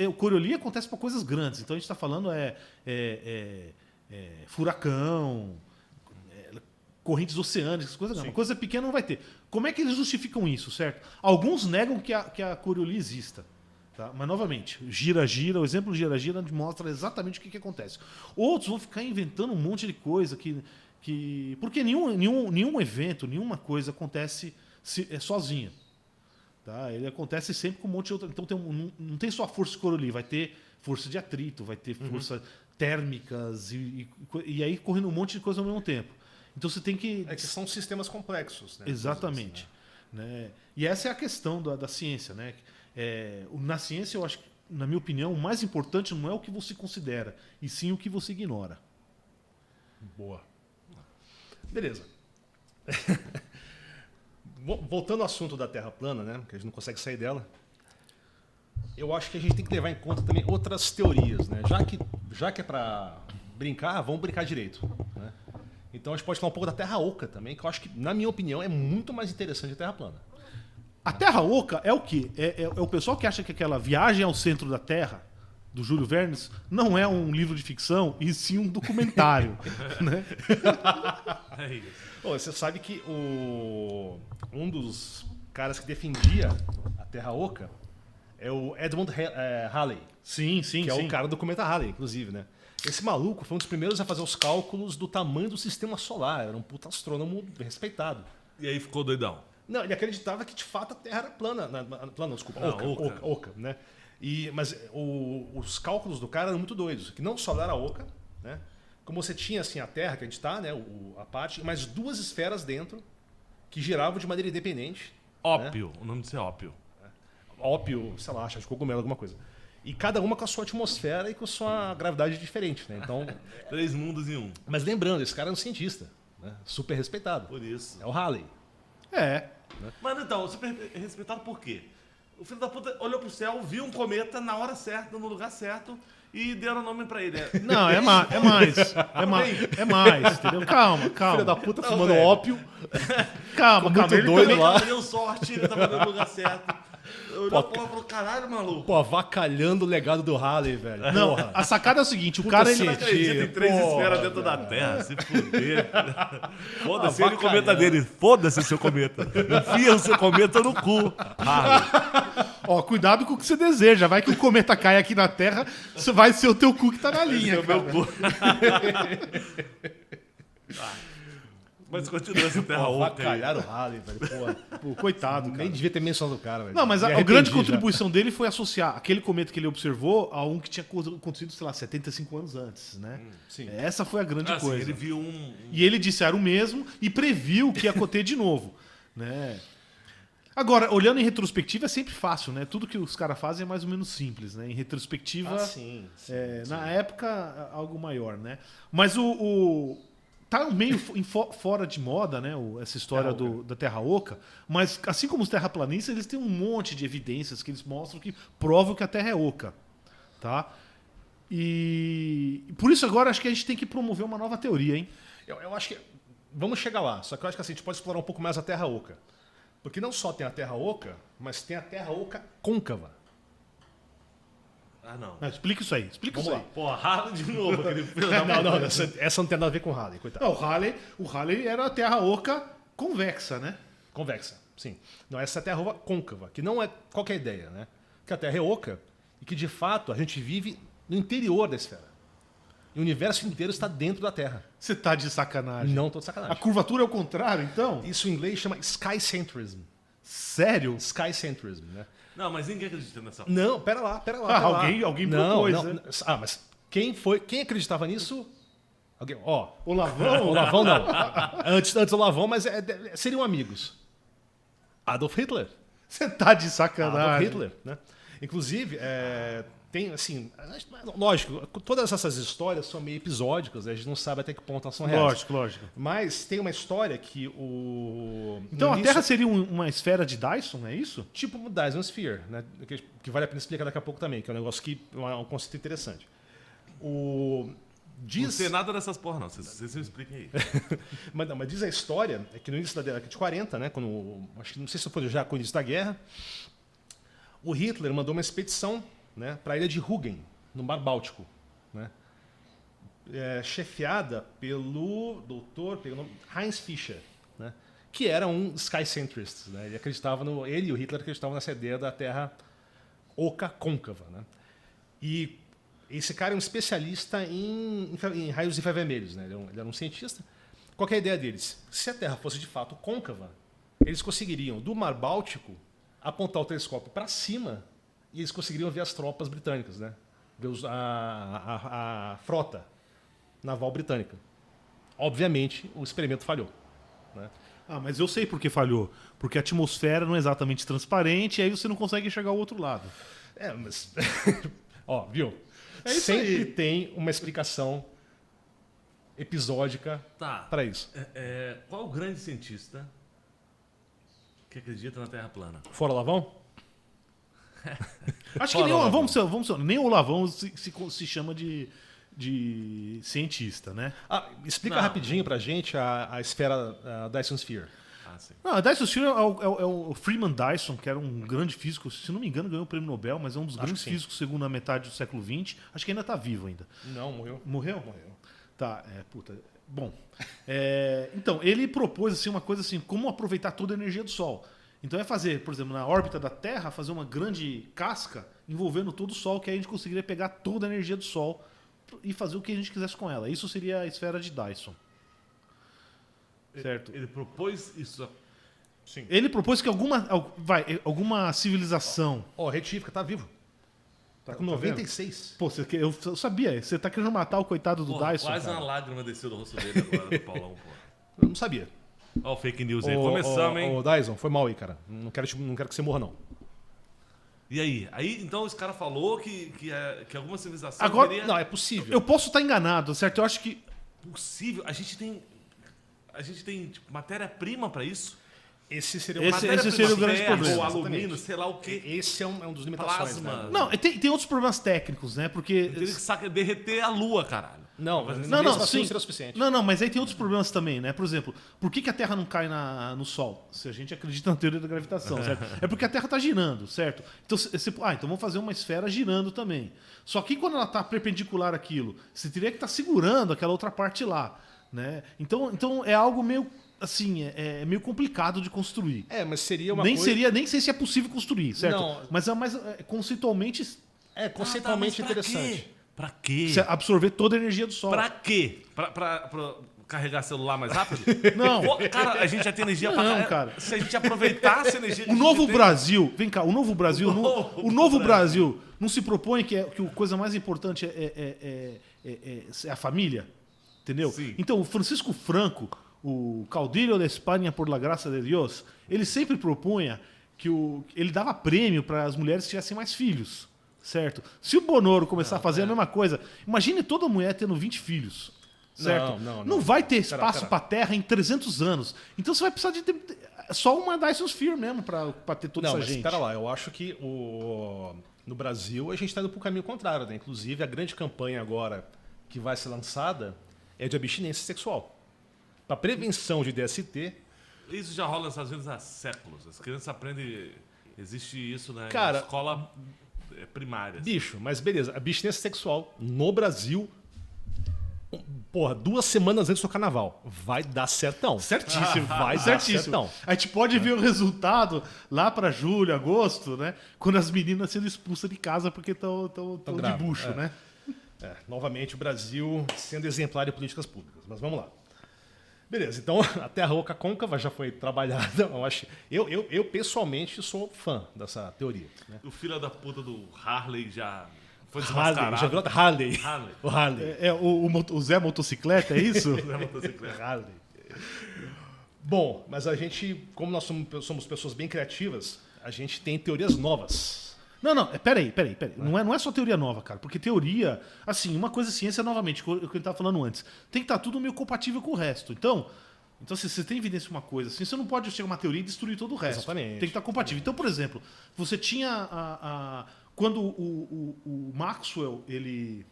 O Coriolis acontece para coisas grandes, então a gente está falando furacão, correntes oceânicas, coisas não. Uma coisa pequena não vai ter. Como é que eles justificam isso, certo? Alguns negam que a Coriolis exista. Tá? Mas, novamente, gira-gira, o exemplo gira-gira mostra exatamente o que acontece. Outros vão ficar inventando um monte de coisa porque nenhum evento, nenhuma coisa acontece sozinha. Tá? Ele acontece sempre com um monte de outra. Então não tem só a força de Coriolis, vai ter força de atrito, vai ter força térmicas e aí correndo um monte de coisa ao mesmo tempo. Então você tem que... que são sistemas complexos. Né? Exatamente. Né? E essa é a questão da ciência. Né? Na ciência, eu acho que, na minha opinião, o mais importante não é o que você considera, e sim o que você ignora. Boa. Beleza. Voltando ao assunto da Terra plana, né? Que a gente não consegue sair dela. Eu acho que a gente tem que levar em conta também outras teorias, né? Já que é para brincar, vamos brincar direito. Né? Então a gente pode falar um pouco da Terra Oca também, que eu acho que, na minha opinião, é muito mais interessante que a Terra plana. A Terra Oca é o quê? É o pessoal que acha que aquela Viagem ao Centro da Terra, do Júlio Verne, não é um livro de ficção, e sim um documentário. Né? É isso. Você sabe que um dos caras que defendia a Terra Oca é o Edmund Halley. Sim. Que é o cara do cometa Halley, inclusive, né? Esse maluco foi um dos primeiros a fazer os cálculos do tamanho do sistema solar. Era um puta astrônomo respeitado. E aí ficou doidão. Não, ele acreditava que de fato a Terra era plana. Plana, desculpa. Oca, né? Mas os cálculos do cara eram muito doidos. Que não só era oca, né? Como você tinha assim a Terra, que a gente está, né? A parte, mas duas esferas dentro que giravam de maneira independente. Ópio. Né? O nome disso é ópio. Ópio, sei lá, acho de cogumelo, alguma coisa. E cada uma com a sua atmosfera e com a sua gravidade diferente, né? Então, 3 mundos em um. Mas lembrando, esse cara é um cientista, né? Super respeitado. Por isso. É o Halley. Mas então, super respeitado por quê? O filho da puta olhou pro céu, viu um cometa na hora certa, no lugar certo, e deram nome pra ele. Não, é mais, entendeu? Calma. Filho da puta Não, fumando velho. ópio. Calma. muito Ele doido também- lá. Deu sorte, ele tava no lugar certo. Olhou pra falou, caralho, maluco. Pô, avacalhando o legado do Halley, velho. Não, Porra. a sacada é o seguinte, o cara... Você não Ele, acredita em 3 porra, esferas dentro da Terra, se fuder. Foda-se, ele Avacalhando. cometa dele. Foda-se o seu cometa. Enfia o seu cometa no cu. ó, cuidado com o que você deseja. Vai que o cometa cai aqui na Terra, vai ser o teu cu que tá na linha. Esse é o meu cu. Mas continua essa Terra Pô, Oca aí. avacalharam o Halley, velho. Porra. Pô, coitado, cara. Nem devia ter mencionado o cara, velho. Não, mas Me a arrependi grande já. contribuição dele foi associar aquele cometa que ele observou a um que tinha acontecido, sei lá, 75 anos antes, né? Sim. Essa foi a grande Assim, coisa. ele viu um... E ele disse era o mesmo e previu que ia acontecer de novo, né? Agora, olhando em retrospectiva é sempre fácil, né? Tudo que os caras fazem é mais ou menos simples, né? Em retrospectiva, Sim. na época, algo maior, né? Mas tá meio fora de moda, né? Essa história Terra da Terra Oca. Mas, assim como os terraplanistas, eles têm um monte de evidências que eles mostram que provam que a Terra é oca, tá? E por isso agora acho que a gente tem que promover uma nova teoria, hein? Eu acho que vamos chegar lá. Só que eu acho que assim, a gente pode explorar um pouco mais a Terra Oca. Porque não só tem a Terra Oca, mas tem a Terra Oca côncava. Ah, não. Não, explica isso aí. Explica Vamos isso lá. aí. Pô, Harley de novo. Aquele filho da Não, mãe. essa não tem nada a ver com Halley, coitado. Não, o Halley era a terra oca convexa, né? Convexa, sim. Não, essa é a Terra Oca côncava, que não é qualquer ideia, né? Que a Terra é oca e que, de fato, a gente vive no interior da esfera. E o universo inteiro está dentro da Terra. Você tá de sacanagem. Não tô de A sacanagem. curvatura é o contrário, então? Isso em inglês chama skycentrism. Sério? Skycentrism, né? Não, mas ninguém acredita nessa. Não, pera lá. Alguém propôs, né? Ah, mas quem acreditava nisso? Alguém, ó, O Lavão? o Lavão não. Antes do Lavão, mas seriam amigos. Adolf Hitler. Você tá de Adolf sacanagem. Hitler, né? Inclusive, tem, assim, lógico, todas essas histórias são meio episódicas, né? A gente não sabe até que ponto elas são reais. Lógico, lógico. Mas tem uma história que o... Então no a início- Terra seria uma esfera de Dyson, é isso? tipo o Dyson Sphere, né? Que vale a pena explicar daqui a pouco também, que é um negócio que é um conceito interessante. Não Diz, sei nada dessas porra, não. Vocês me expliquem aí. mas diz a história é que no início da década de 40, né, acho que não sei se foi já com o início da guerra, o Hitler mandou uma expedição, né, para a ilha de Rügen, no Mar Báltico, né, chefiada pelo doutor Heinz Fischer, né, que era um skycentrist, né, ele e o Hitler acreditavam nessa ideia da Terra oca côncava, né, e esse cara é um especialista em raios infravermelhos, né, ele era um cientista. Qual que é a ideia deles? Se a Terra fosse de fato côncava, eles conseguiriam do Mar Báltico apontar o telescópio para cima e eles conseguiriam ver as tropas britânicas, né? Ver a frota naval britânica. Obviamente, o experimento falhou, né? Ah, mas eu sei por que falhou. Porque a atmosfera não é exatamente transparente e aí você não consegue enxergar o outro lado. Mas... Ó, viu? É isso Sempre aí. tem uma explicação episódica Tá. para isso. Qual o grande cientista que acredita na Terra plana? Fora Lavão? Acho que Fala, nem o, Lavão. vamos ser, nem o Lavão se chama de cientista, né? Explica Não. rapidinho pra gente a esfera Dyson Sphere. Ah, sim. Não, a Dyson Sphere é o Freeman Dyson, que era um grande físico, se não me engano ganhou o prêmio Nobel, mas é um dos Acho grandes que sim. físicos segunda metade do século XX. Acho que ainda está vivo ainda. Não, morreu. Morreu? Morreu. Tá, puta. Bom, então, ele propôs assim, uma coisa assim, como aproveitar toda a energia do Sol. Então é fazer, por exemplo, na órbita da Terra, fazer uma grande casca envolvendo todo o Sol, que aí a gente conseguiria pegar toda a energia do Sol e fazer o que a gente quisesse com ela. Isso seria a esfera de Dyson. Certo? Ele propôs isso. Sim. Ele propôs que alguma civilização... Ó, retífica, tá vivo. Tá com Tá 96. Pô, eu sabia, você tá querendo matar o coitado do Porra, Dyson, quase cara. uma lágrima desceu do rosto dele agora, do Paulão, pô. Eu não sabia. Ó, o fake news aí. Começamos, hein? Ô, Dyson, foi mal aí, cara. Não quero que você morra, não. E aí? Aí, então, esse cara falou que alguma civilização Agora- teria... Não, é possível. Eu posso estar enganado, certo? Eu acho que... Possível. A gente tem tipo, matéria-prima pra isso? Esse seria Esse seria o grande ferro, problema. ou alumínio, Exatamente. sei lá o quê. Esse é um dos limitações. Plasma. Né? Não, tem outros problemas técnicos, né? Porque... Teria que derreter a lua, caralho. Não, Não, sim. Não seria o suficiente. Não, mas aí tem outros problemas também, né? Por exemplo, por que a Terra não cai no Sol? Se a gente acredita na teoria da gravitação, certo? É porque a Terra está girando, certo? Então, então vamos fazer uma esfera girando também. Só que quando ela está perpendicular àquilo, você teria que estar segurando aquela outra parte lá, né? Então é algo meio assim, é meio complicado de construir. Mas seria uma Nem coisa... nem sei se é possível construir, certo? Não. Mas conceitualmente conceitualmente Ah, tá, mas interessante. Pra quê? você absorver toda a energia do Sol. Pra quê? Pra carregar celular mais rápido? Não. Pô, cara, a gente já tem energia pra Não, caralho. cara. Se a gente aproveitasse a energia que O a gente novo tem- Brasil, vem cá, o novo Brasil, O o novo Brasil não se propõe que a coisa mais importante é a família, entendeu? Sim. Então, o Francisco Franco, o caudillo de Espanha por la gracia de Dios, ele sempre propunha que ele dava prêmio para as mulheres que tivessem mais filhos, certo? Se o Bonoro começar a fazer a mesma coisa, imagine toda mulher tendo 20 filhos. Certo? Não. vai ter espaço Pera. para a Terra em 300 anos. Então você vai precisar de ter só uma Dyson Sphere mesmo para ter toda Não, essa mas gente. espera lá. Eu acho que no Brasil a gente está indo para o caminho contrário. Né? Inclusive, a grande campanha agora que vai ser lançada é de abstinência sexual. para prevenção de DST. Isso já rola nos Estados Unidos há séculos. As crianças aprendem. Existe isso na Cara, escola primária. Bicho, mas beleza. A abstinência sexual no Brasil, porra, 2 semanas antes do carnaval. Vai dar certão. Certíssimo, Vai dar certíssimo. certão. A gente pode ver o resultado lá pra julho, agosto, né? Quando as meninas sendo expulsas de casa porque estão de grávidas, bucho, é. né? Novamente o Brasil sendo exemplar de políticas públicas. Mas vamos lá. Beleza, então a Terra Oca Côncava já foi trabalhada. Eu pessoalmente sou fã dessa teoria. Né? O filho da puta do Harley já foi Harley, desmascarado. já virou Harley. Harley. O Harley. O Zé Motocicleta, é isso? É motocicleta. Harley. Bom, mas a gente, como nós somos pessoas bem criativas, a gente tem teorias novas. Não, peraí. Não é só teoria nova, cara. Porque teoria, assim, uma coisa é ciência, novamente, o que eu estava falando antes. Tem que estar tudo meio compatível com o resto. Então se você tem evidência de uma coisa assim, você não pode chegar a uma teoria e destruir todo o resto. Exatamente. Tem que estar compatível. Então, por exemplo, você tinha quando o Maxwell, ele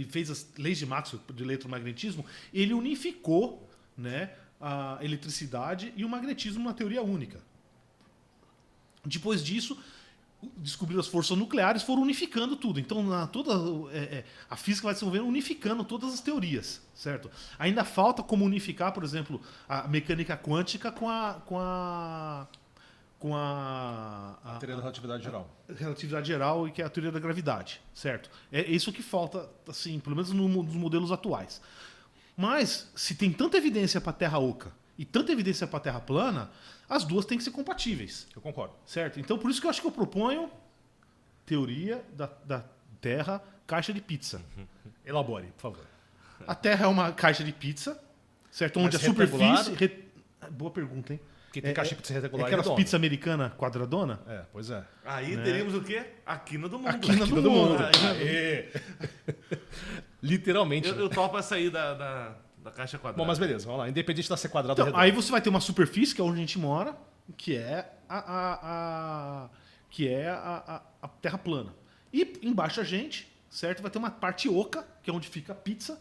fez as leis de Maxwell de eletromagnetismo, ele unificou, né, a eletricidade e o magnetismo numa teoria única. Depois disso, descobriram as forças nucleares, foram unificando tudo. Então, a física vai se desenvolvendo unificando todas as teorias, certo? Ainda falta como unificar, por exemplo, a mecânica quântica com a Teoria da relatividade geral. relatividade geral, e que é a teoria da gravidade, certo? É isso que falta, assim, pelo menos nos modelos atuais. Mas, se tem tanta evidência para a Terra oca e tanta evidência para a Terra plana, as duas têm que ser compatíveis. Eu concordo. Certo? Então, por isso que eu acho que eu proponho teoria da Terra caixa de pizza. Elabore, por favor. A Terra é uma caixa de pizza, certo? Onde Mas a superfície... retangular? Boa pergunta, hein? Porque tem caixa de pizza É retangular e aquelas redonda. pizza americana quadradona? Pois é. Aí teríamos o quê? A quina do mundo. A quina do Todo mundo. mundo. Aê. Literalmente. Eu topo essa aí da caixa quadrada. Bom, mas beleza, vamos lá. Independente de ser quadrado ou Então, redondo. aí você vai ter uma superfície, que é onde a gente mora, que é a Terra plana. E embaixo a gente, certo? Vai ter uma parte oca, que é onde fica a pizza,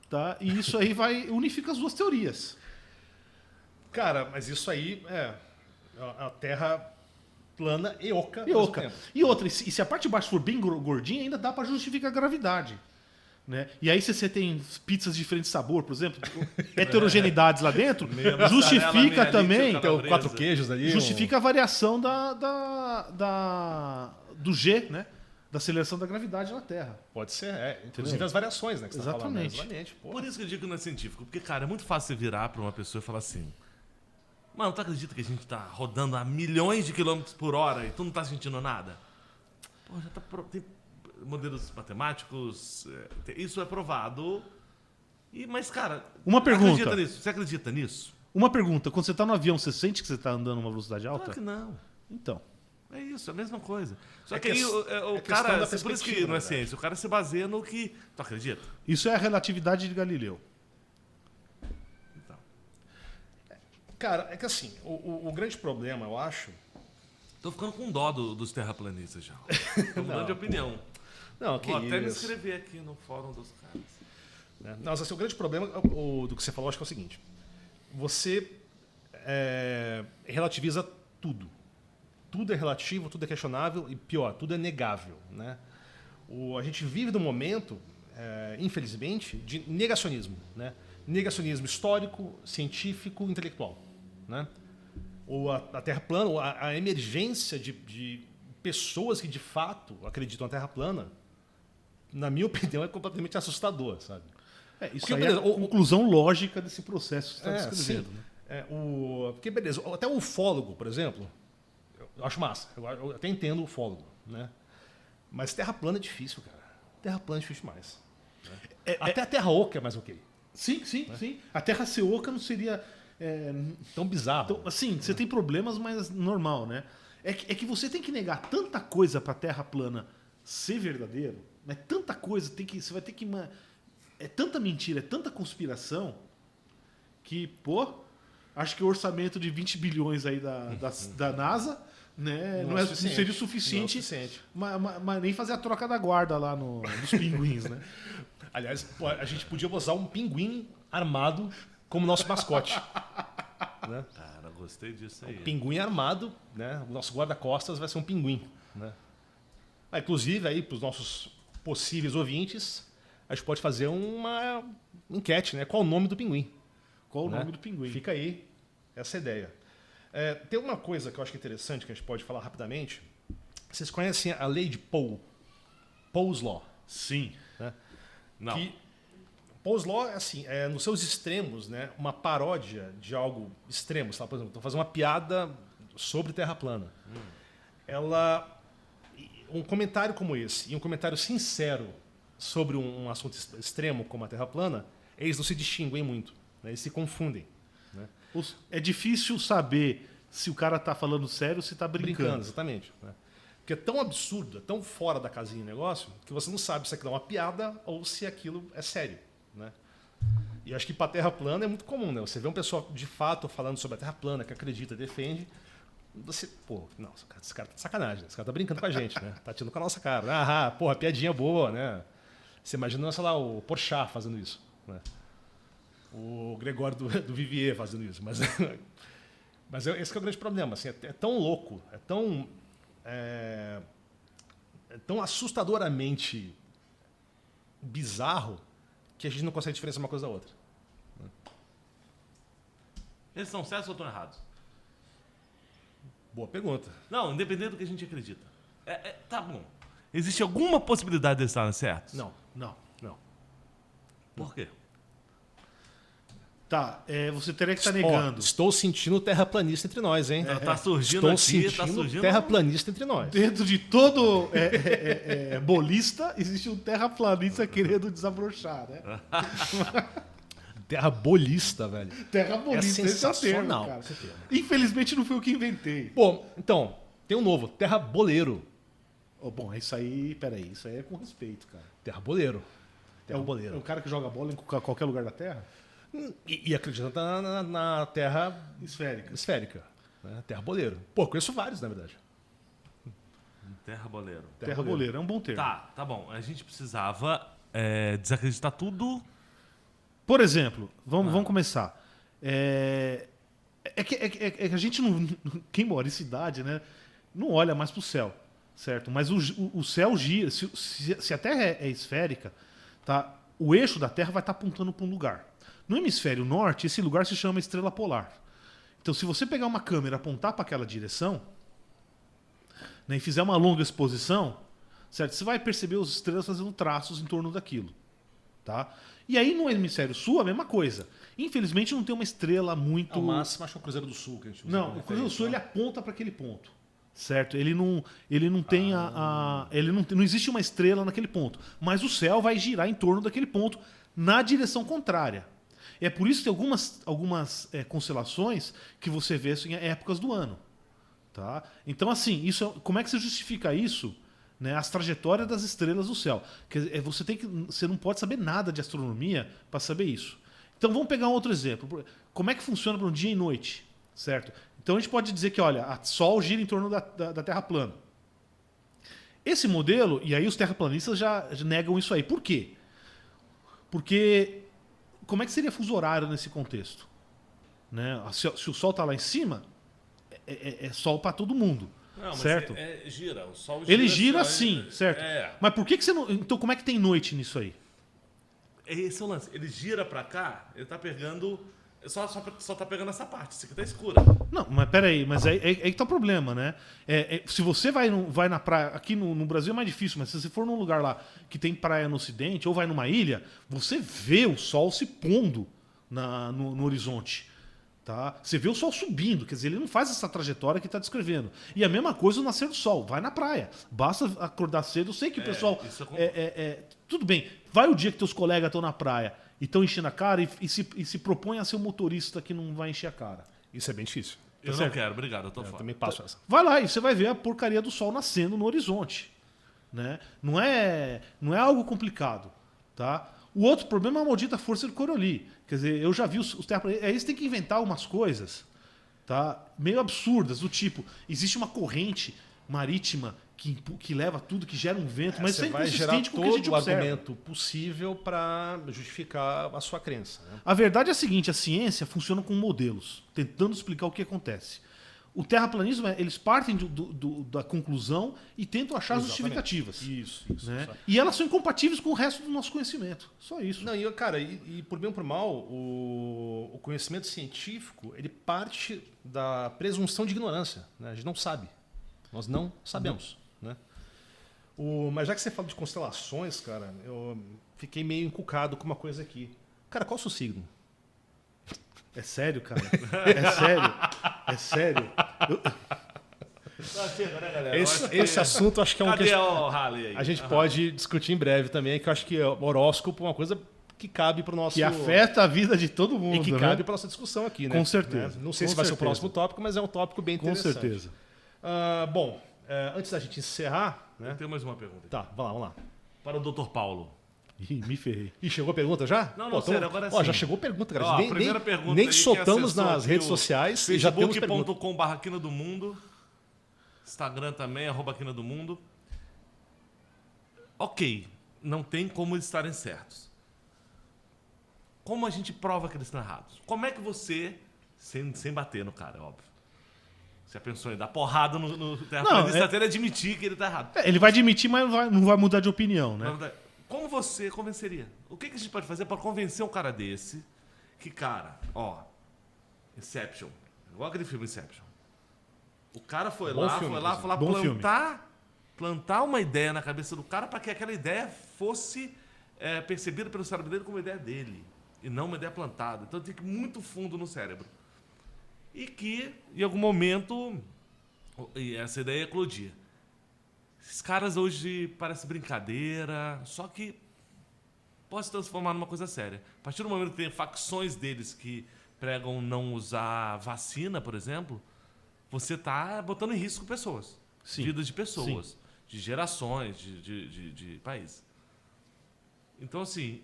tá? E isso aí unifica as duas teorias. Cara, mas isso aí é a Terra plana e oca. E ao mesmo oca. tempo. E outra, e se a parte de baixo for bem gordinha, ainda dá para justificar a gravidade. Né? E aí, se você tem pizzas de diferente sabor, por exemplo, heterogeneidades lá dentro, justifica meia também. líquida, Tem 4 queijos ali. Justifica a variação do G, né? Da aceleração da gravidade na Terra. Pode ser, inclusive as variações, né? Que você tá falando, né? Exatamente. Exatamente. Pô. Por isso que eu digo que não é científico. Porque, cara, é muito fácil você virar pra uma pessoa e falar assim: mano, tu acredita que a gente tá rodando a milhões de quilômetros por hora e tu não tá sentindo nada? Pô, já tá. Tem modelos matemáticos, isso é provado. Mas, cara, Uma pergunta. acredita nisso? Você acredita nisso? Uma pergunta: quando você está no avião, você sente que você está andando a uma velocidade alta? Claro que não. Então. É isso, é a mesma coisa. Só É que aí questão o da cara. Por isso perspectiva, que não na é verdade. ciência. O cara se baseia no que. Tu acredita? Isso é a relatividade de Galileu. Então. Cara, é que assim, o grande problema, eu acho. Tô ficando com dó dos terraplanistas já. Tô mudando de opinião. Não, que Vou até me isso. inscrever aqui no fórum dos caras. Né? Não, mas assim, o grande problema do que você falou, acho que é o seguinte. Você relativiza tudo. Tudo é relativo, tudo é questionável e, pior, tudo é negável. Né? A gente vive num momento, infelizmente, de negacionismo. Né? Negacionismo histórico, científico, intelectual. Né? A Terra plana, a emergência de pessoas que de fato acreditam na Terra plana, na minha opinião, é completamente assustador, sabe? Isso Porque, aí beleza, é a conclusão lógica desse processo que você está descrevendo. sim. Né? Porque, beleza, até o ufólogo, por exemplo, eu acho massa. Eu até entendo o ufólogo, né? Mas Terra plana é difícil, cara. Terra plana é difícil demais. Né? Até a Terra oca é mais ok. Sim. A Terra ser oca não seria... Tão bizarro. Então, assim, você tem problemas, mas normal, né? É que você tem que negar tanta coisa para a Terra plana ser verdadeiro, né? Tanta coisa, você vai ter que... É tanta mentira, é tanta conspiração, que, pô, acho que o orçamento de 20 bilhões aí da NASA, né, não seria o suficiente, mas nem fazer a troca da guarda lá nos pinguins, né? Aliás, a gente podia usar um pinguim armado como nosso mascote. Né? Cara, gostei disso aí. O pinguim armado, né? O nosso guarda-costas vai ser um pinguim. Né? Inclusive, aí, para os nossos possíveis ouvintes, a gente pode fazer uma enquete, né? Qual o nome do pinguim? Qual o Né? nome do pinguim? Fica aí essa ideia. Tem uma coisa que eu acho que é interessante, que a gente pode falar rapidamente. Vocês conhecem a lei de Poe? Poe's Law. Sim. Né? Não. Que Poe's Law é assim, nos seus extremos, né, uma paródia de algo extremo. Sabe? Por exemplo, estou fazendo uma piada sobre Terra plana. Um comentário como esse e um comentário sincero sobre um assunto extremo como a Terra plana, eles não se distinguem muito, né? Eles se confundem. Né? É difícil saber se o cara tá falando sério ou se tá brincando. Exatamente. Né? Porque é tão absurdo, é tão fora da casinha o negócio, que você não sabe se aquilo é uma piada ou se aquilo é sério. Né? E eu acho que para a Terra plana é muito comum. Né? Você vê um pessoal de fato falando sobre a Terra plana, que acredita, defende. Você, não, esse cara tá de sacanagem, né? Esse cara tá brincando com a gente, né? Tá tirando com a nossa cara. Piadinha boa, né? Você imagina, sei lá, o Porchat fazendo isso, né? O Gregório do Vivier fazendo isso. Mas esse que é o grande problema. Assim, é tão louco, é tão assustadoramente bizarro que a gente não consegue diferenciar uma coisa da outra. Né? Eles estão certos ou estão errados? Boa pergunta. Não, independente do que a gente acredita. Tá bom. Existe alguma possibilidade de eles estarem certos? Não. Por quê? Tá, você teria que estar negando. Estou sentindo terraplanista entre nós, hein? Tá surgindo Estou aqui, sentindo terraplanista entre nós. Dentro de todo bolista, existe um terraplanista querendo desabrochar, né? Terrabolista, velho. Terrabolista, esse é o termo, sensacional. cara. Infelizmente não foi eu que inventei. Bom, então, tem um novo, terraboleiro. Bom, isso aí, peraí, isso aí é com respeito, cara. Terraboleiro. É o cara que joga bola em qualquer lugar da Terra? E acredita na terra esférica. Né? Terraboleiro. Conheço vários, na verdade. Terraboleiro. Terraboleiro, é um bom termo. Tá bom. A gente precisava desacreditar tudo. Por exemplo, vamos começar. É que a gente não. Quem mora em cidade, né? Não olha mais pro céu, certo? Mas o céu gira. Se a Terra é esférica, tá? O eixo da Terra vai estar apontando para um lugar. No hemisfério norte, esse lugar se chama estrela polar. Então, se você pegar uma câmera e apontar para aquela direção, né, e fizer uma longa exposição, certo? Você vai perceber as estrelas fazendo traços em torno daquilo. Tá? E aí, no hemisfério sul, a mesma coisa. Infelizmente, não tem uma estrela muito... O máximo, acho que é o Cruzeiro do Sul que a gente usa. Não, o Cruzeiro do Sul ele aponta para aquele ponto. Certo? Ele não tem não existe uma estrela naquele ponto. Mas o céu vai girar em torno daquele ponto na direção contrária. É por isso que tem algumas constelações que você vê em épocas do ano. Tá? Então, assim, como é que você justifica isso? Né? As trajetórias das estrelas do céu. Você não pode saber nada de astronomia para saber isso. Então, vamos pegar um outro exemplo. Como é que funciona para um dia e noite? Certo? Então, a gente pode dizer que, olha, o Sol gira em torno da Terra plana. Esse modelo, e aí os terraplanistas já negam isso aí. Por quê? Porque como é que seria fuso horário nesse contexto? Né? Se o Sol está lá em cima, é Sol para todo mundo. Não, mas certo? Gira. O Sol gira. Ele gira sim, certo? É. Mas por que você não. Então, como é que tem noite nisso aí? Esse é o lance. Ele gira pra cá, ele tá pegando. Só tá pegando essa parte. Isso aqui tá escura. Não, mas peraí, mas aí que tá o problema, né? Se você vai na praia, aqui no Brasil é mais difícil, mas se você for num lugar lá que tem praia no ocidente, ou vai numa ilha, você vê o sol se pondo no horizonte. Tá? Você vê o sol subindo, quer dizer, ele não faz essa trajetória que está descrevendo. E a mesma coisa o nascer do sol, vai na praia. Basta acordar cedo, eu sei que o pessoal. Tudo bem, vai o dia que teus colegas estão na praia e estão enchendo a cara e se propõe a ser o motorista que não vai encher a cara. Isso é bem difícil. Eu não quero, obrigado, eu tô Eu fora. também passo essa. Vai lá e você vai ver a porcaria do sol nascendo no horizonte. Né? Não é algo complicado. Tá? O outro problema é a maldita força do Coriolis. Quer dizer, eu já vi os terraplanistas. Eles têm que inventar umas coisas, tá? Meio absurdas, do tipo, existe uma corrente marítima que leva tudo, que gera um vento, mas isso você é vai gerar inconsistente com o que a gente todo o observa. argumento possível para justificar a sua crença. Né? A verdade é a seguinte, a ciência funciona com modelos, tentando explicar o que acontece. O terraplanismo, eles partem da conclusão e tentam achar Exatamente. justificativas. Isso. Né? E elas são incompatíveis com o resto do nosso conhecimento. Só isso. Não, cara, e por bem ou por mal, o conhecimento científico, ele parte da presunção de ignorância. Né? A gente não sabe. Nós não sabemos. Né? Mas já que você fala de constelações, cara, eu fiquei meio encucado com uma coisa aqui. Cara, qual é o seu signo? É sério, cara? É sério? É sério? Chega, né, galera? Esse assunto acho que é um Cadê o Halley aí? a gente pode discutir em breve também, que eu acho que o horóscopo é uma coisa que cabe para o nosso... Que afeta a vida de todo mundo. E que né? cabe para nossa discussão aqui, né? Com certeza. Né? Não sei Com se vai ser o certeza. próximo tópico, mas é um tópico bem Com interessante. certeza. Bom, antes da gente encerrar, Eu né? tenho mais uma pergunta. Tá, vamos lá. Para o Dr. Paulo. Ih, me ferrei. Ih, chegou a pergunta já? Não, sério, agora ó, sim. já chegou pergunta, cara. Ó, a nem primeira pergunta nem aí que soltamos acessou nas aqui redes o sociais e já temos pergunta. Facebook.com/Quina do Mundo. Instagram também, @Quina do Mundo. Ok, não tem como eles estarem certos. Como a gente prova que eles estão errados? Como é que você, sem bater no cara, óbvio. Você já pensou em dar porrada no terraplanista até ele admitir que ele está errado. Ele vai admitir, mas não vai mudar de opinião, né? Como você convenceria? O que a gente pode fazer para convencer um cara desse? Que, cara, ó, Inception. Igual aquele filme Inception. O cara foi Bom lá, filme, foi lá Bom filme. plantar uma ideia na cabeça do cara para que aquela ideia fosse percebida pelo cérebro dele como uma ideia dele. E não uma ideia plantada. Então tem que ir muito fundo no cérebro. E que, em algum momento, essa ideia eclodia. Esses caras hoje parecem brincadeira, só que pode se transformar numa coisa séria. A partir do momento que tem facções deles que pregam não usar vacina, por exemplo, você está botando em risco pessoas. Sim. Vidas de pessoas, Sim. de gerações, de países. Então, assim,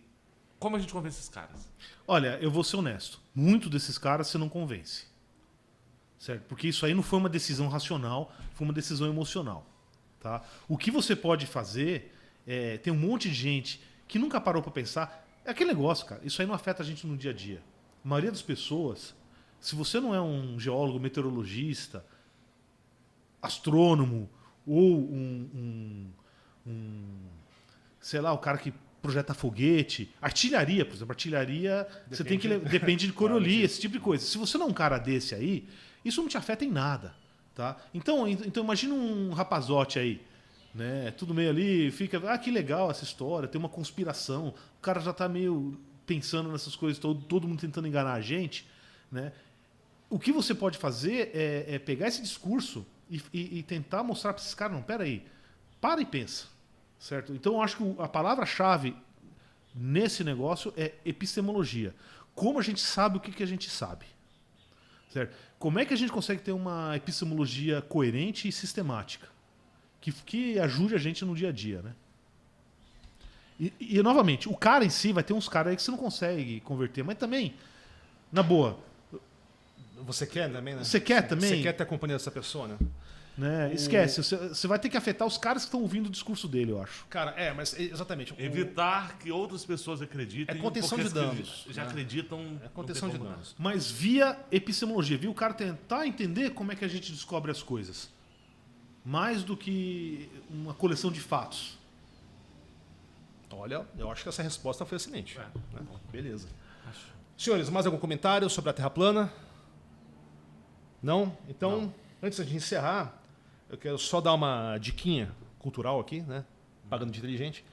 como a gente convence esses caras? Olha, eu vou ser honesto. Muito desses caras você não convence. Certo? Porque isso aí não foi uma decisão racional, foi uma decisão emocional. Tá? O que você pode fazer, tem um monte de gente que nunca parou para pensar. É aquele negócio, cara. Isso aí não afeta a gente no dia a dia. A maioria das pessoas, se você não é um geólogo, meteorologista, astrônomo ou sei lá, o cara que projeta foguete, artilharia, por exemplo, artilharia, você tem que depende de corolia, esse tipo de coisa. Se você não é um cara desse aí, isso não te afeta em nada, tá? Então imagina um rapazote aí, né? Tudo meio ali, fica, que legal essa história, tem uma conspiração, o cara já tá meio pensando nessas coisas, todo mundo tentando enganar a gente, né? O que você pode fazer é pegar esse discurso e tentar mostrar para esses caras, não, peraí, para e pensa, certo? Então eu acho que a palavra-chave nesse negócio é epistemologia. Como a gente sabe o que a gente sabe, certo? Como é que a gente consegue ter uma epistemologia coerente e sistemática que ajude a gente no dia a dia, né? E novamente, o cara em si vai ter uns caras aí que você não consegue converter, mas também, na boa, você quer também, né? Você quer também? Você quer ter a companhia dessa pessoa, né? Esquece, você vai ter que afetar os caras que estão ouvindo o discurso dele, eu acho. Cara, mas exatamente. Evitar que outras pessoas acreditem. É contenção porque de danos. Já acreditam. É contenção de danos. Mas via epistemologia, via o cara tentar entender como é que a gente descobre as coisas. Mais do que uma coleção de fatos. Olha, eu acho que essa resposta foi excelente. É. Né? Beleza. Senhores, mais algum comentário sobre a Terra plana? Não? Então, antes de encerrar, eu quero só dar uma diquinha cultural aqui, né? Pagando de inteligente.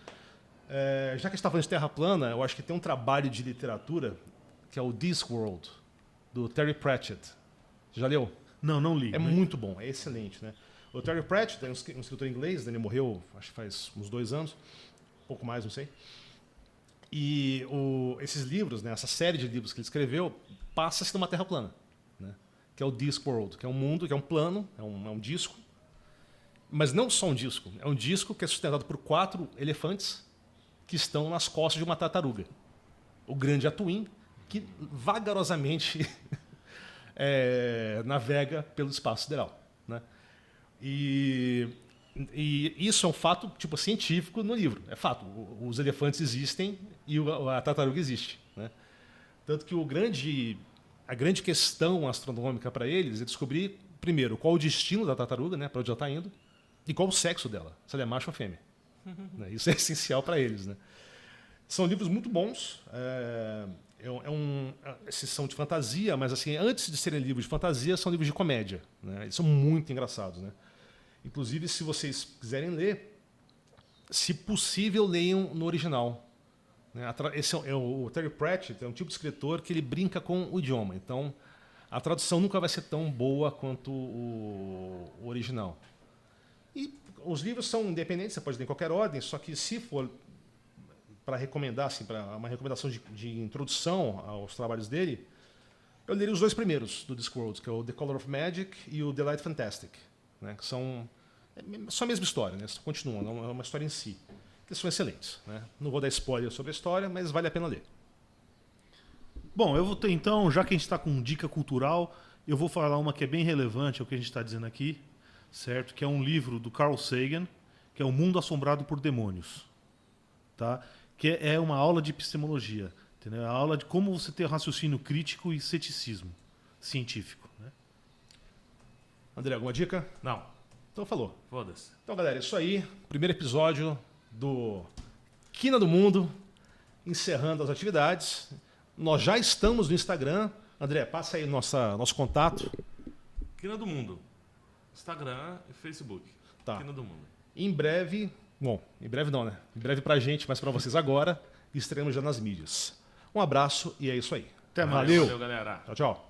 Já que a gente está falando de Terra plana, eu acho que tem um trabalho de literatura que é o Discworld, do Terry Pratchett. Você já leu? Não li. É muito bom, é excelente, né? O Terry Pratchett é um escritor inglês, ele morreu, acho que faz uns 2 anos, um pouco mais, não sei. E esses livros, né, essa série de livros que ele escreveu, passa-se numa Terra plana, né? Que é o Discworld, que é um mundo, que é um plano, é um disco. Mas não só um disco, é um disco que é sustentado por 4 elefantes que estão nas costas de uma tartaruga. O grande Atuim, que vagarosamente navega pelo espaço sideral, né? E E isso é um fato tipo científico no livro. É fato. Os elefantes existem e a tartaruga existe, né? Tanto que a grande questão astronômica para eles é descobrir, primeiro, qual o destino da tartaruga, né, para onde ela está indo, e qual o sexo dela, se ela é macho ou fêmea. Né? Isso é essencial para eles. Né? São livros muito bons. Esses são de fantasia, mas assim, antes de serem livros de fantasia, são livros de comédia. Né? Eles são muito engraçados. Né? Inclusive, se vocês quiserem ler, se possível, leiam no original. Esse o Terry Pratchett é um tipo de escritor que ele brinca com o idioma. Então, a tradução nunca vai ser tão boa quanto o original. E os livros são independentes, você pode ler em qualquer ordem, só que se for para recomendar, assim, para uma recomendação de introdução aos trabalhos dele, eu leria os 2 primeiros do Discworld, que é o The Color of Magic e o The Light Fantastic, né, que são só a mesma história, né, continuam, não é uma história em si. Eles são excelentes. Né? Não vou dar spoiler sobre a história, mas vale a pena ler. Bom, eu vou ter então, já que a gente está com dica cultural, eu vou falar uma que é bem relevante ao que a gente está dizendo aqui, certo? Que é um livro do Carl Sagan, que é O Mundo Assombrado por Demônios. Tá? Que é uma aula de epistemologia. Entendeu? A aula de como você ter raciocínio crítico e ceticismo científico. Né? André, alguma dica? Não. Então falou. Foda-se. Então, galera, isso aí. Primeiro episódio do Quina do Mundo, encerrando as atividades. Nós já estamos no Instagram. André, passa aí nosso contato. Quina do Mundo. Instagram e Facebook. Tá. Quina do Mundo. Em breve, bom, em breve não, né? Em breve pra gente, mas pra vocês agora, estaremos já nas mídias. Um abraço e é isso aí. Até mais. Valeu, galera. Tchau, tchau.